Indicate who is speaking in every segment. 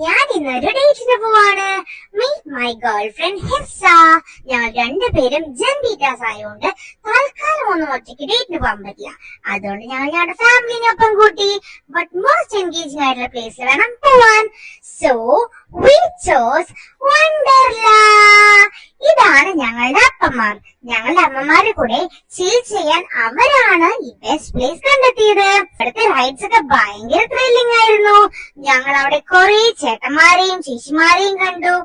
Speaker 1: ഞാൻ ഇന്നൊരു ഡേറ്റിന് പോവാണ്. Meet my girlfriend Hifza. ഞങ്ങൾ രണ്ടുപേരും ജൻബീറ്റാസ് ആയതുകൊണ്ട് തൽക്കാലം ഒന്നും ഒറ്റയ്ക്ക് ഡേറ്റിന് പോകാൻ പറ്റില്ല. അതുകൊണ്ട് ഞങ്ങൾ ഞങ്ങളുടെ ഫാമിലിനൊപ്പം കൂട്ടി. ബട്ട് മോസ്റ്റ് എൻഗേജിംഗ് ആയിട്ടുള്ള പ്ലേസിൽ വേണം പോവാൻ. So we chose Wonderla. ഇതാണ് ഞങ്ങളുടെ അപ്പന്മാർ. ഞങ്ങളുടെ അമ്മമാരുടെ കൂടെ ചിൽ ചെയ്യാൻ അവരാണ് ഈ ബെസ്റ്റ് പ്ലേസ് കണ്ടെത്തിയത്. ഇവിടുത്തെ റൈഡ്സ് ഒക്കെ ഭയങ്കര ത്രില്ലിംഗ് ആയിരുന്നു. ഞങ്ങൾ അവിടെ കുറെ ചേട്ടന്മാരെയും ചേച്ചിമാരെയും കണ്ടു.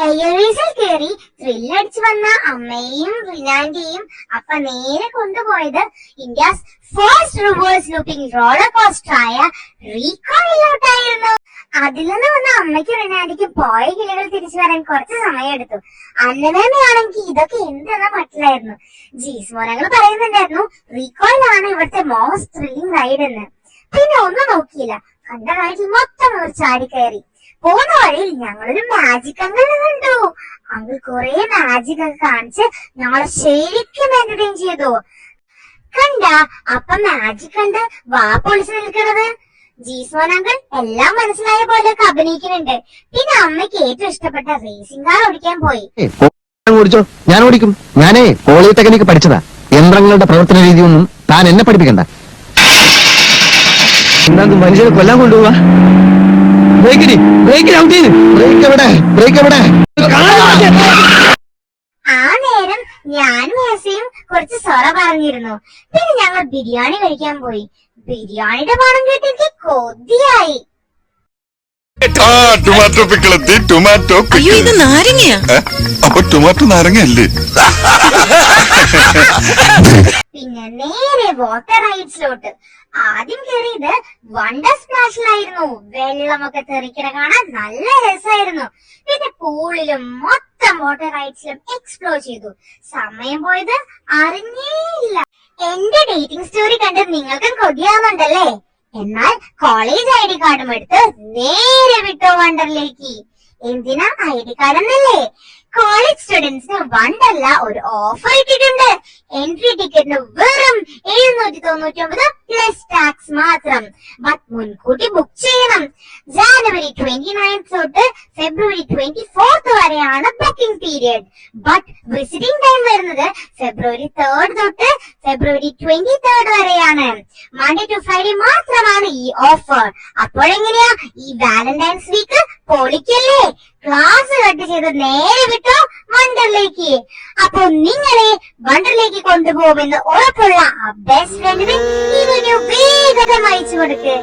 Speaker 1: എയർവേസിൽ കയറി ത്രില്ലടിച്ചു വന്ന അമ്മയെയും റിനാന്റെയും അപ്പ നേരെ കൊണ്ടുപോയത് India's first reverse looping roller coaster ആയ റീകോയിലോട്ടായിരുന്നു. അതിൽ നിന്ന് വന്ന അമ്മയ്ക്കും റിനാന്റിക്കും പോയ കിളികൾ തിരിച്ചു വരാൻ കുറച്ച് സമയം എടുത്തു. അന്നമേമയാണെങ്കിൽ ഇതൊക്കെ എന്തെന്ന മട്ടിലായിരുന്നു. ജീസ്മോനങ്ങൾ പറയുന്നുണ്ടായിരുന്നു റീകോയിലാണ് ഇവിടുത്തെ മോസ്റ്റ് ത്രില്ലിംഗ് റൈഡ് എന്ന്. പിന്നെ ഒന്നും നോക്കിയില്ല, കണ്ട റൈഡിൽ മൊത്തം ഒരു ചാടി കയറി. പോകുന്ന വഴിയിൽ ഞങ്ങളൊരു മാജിക് അങ്കിളിനെ കണ്ടു. അങ്കിൾ കുറെ മാജിക് ഒക്കെ കാണിച്ച് ഞങ്ങളെ ശരിക്കും എന്റർടൈൻ ചെയ്തു. കണ്ട അപ്പം മാജിക് കണ്ട് വാ പൊളിച്ചു നിൽക്കണത്. ജീസോൻ അങ്കിൾ എല്ലാം മനസ്സിലായ പോലെയൊക്കെ അഭിനയിക്കുന്നുണ്ട്. പിന്നെ അമ്മയ്ക്ക് ഏറ്റവും ഇഷ്ടപ്പെട്ട റേസിംഗ് കാർ ഓടിക്കാൻ പോയി.
Speaker 2: ഓടിച്ചോ, ഞാൻ ഓടിക്കും. ഞാനേ പോളിടെക്നിക് പഠിച്ചതാ. യന്ത്രങ്ങളുടെ പ്രവർത്തന രീതിയൊന്നും താൻ എന്നെ പഠിപ്പിക്കണ്ട. എന്താ മനുഷ്യനെ കൊല്ലാൻ കൊണ്ടുപോവാ?
Speaker 1: ആ നേരം ഞാനും ഹസയും കുറച്ച് സൊറ പറഞ്ഞിരുന്നു. പിന്നെ ഞങ്ങൾ ബിരിയാണി കഴിക്കാൻ പോയി. ബിരിയാണിയുടെ മണം കേട്ട് എനിക്ക് കൊതിയായി.
Speaker 3: ടൊമാറ്റോ പിക്കിളെത്തി. ടൊമാറ്റോ
Speaker 4: ഇത് നാരങ്ങയാ.
Speaker 3: അപ്പൊ ടൊമാറ്റോ നാരങ്ങയല്ലേ?
Speaker 1: പിന്നെ നേരെ വാട്ടർ റൈഡ്സിലോട്ട്. ആദ്യം കയറിയത് വണ്ടർ സ്പ്ലാഷിലായിരുന്നു. വെള്ളമൊക്കെ തെറിക്കണ കാണാൻ നല്ല രസമായിരുന്നു. പിന്നെ പൂളിലും മൊത്തം വാട്ടർ റൈഡ്സിലും എക്സ്പ്ലോർ ചെയ്തു. സമയം പോയത് അറിഞ്ഞേയില്ല. എന്റെ ഡേറ്റിംഗ് സ്റ്റോറി കണ്ട് നിങ്ങൾക്കും കൊതിയാവുന്നുണ്ടല്ലേ? എന്നാൽ കോളേജ് ഐ ഡി കാർഡും എടുത്ത് നേരെ വിട്ടോ വണ്ടറിലേക്ക്. എന്തിനാ ഐ ഡി കാർഡ് എന്നല്ലേ? കോളേജ് സ്റ്റുഡൻസിന് വണ്ടർല ഒരു ഓഫർ ഇട്ടിട്ടുണ്ട്. എൻട്രി ടിക്കറ്റിന് വെറും 799 പ്ലസ് ടാക്സ് മാത്രം. ബട്ട് മുൻകൂട്ടി ബുക്ക് ചെയ്യണം. ജാനുവരി 29 തൊട്ട് ഫെബ്രുവരി 24 വരെയാണ് booking period. But visiting time വരുന്നത് ഫെബ്രുവരി 3 തൊട്ട് ഫെബ്രുവരി 23 വരെയാണ്. മൺഡേ ടു ഫ്രൈഡേ മാത്രമാണ് ഈ ഓഫർ. അപ്പോഴെങ്ങനെയാ ഈ വാലന്റൈൻസ് വീക്ക് പൊളിക്കല്ലേ? ക്ലാസ് കട്ട് ചെയ്ത് നേരെ വിട്ടോ വണ്ടറിലേക്ക്. അപ്പൊ നിങ്ങളെ വണ്ടറിലേക്ക് കൊണ്ടുപോകുമെന്ന് ഉറപ്പുള്ള ആ ബെസ്റ്റ് ഫ്രണ്ടിന് ഈ വീഡിയോ വേഗം അയച്ചു കൊടുക്ക്.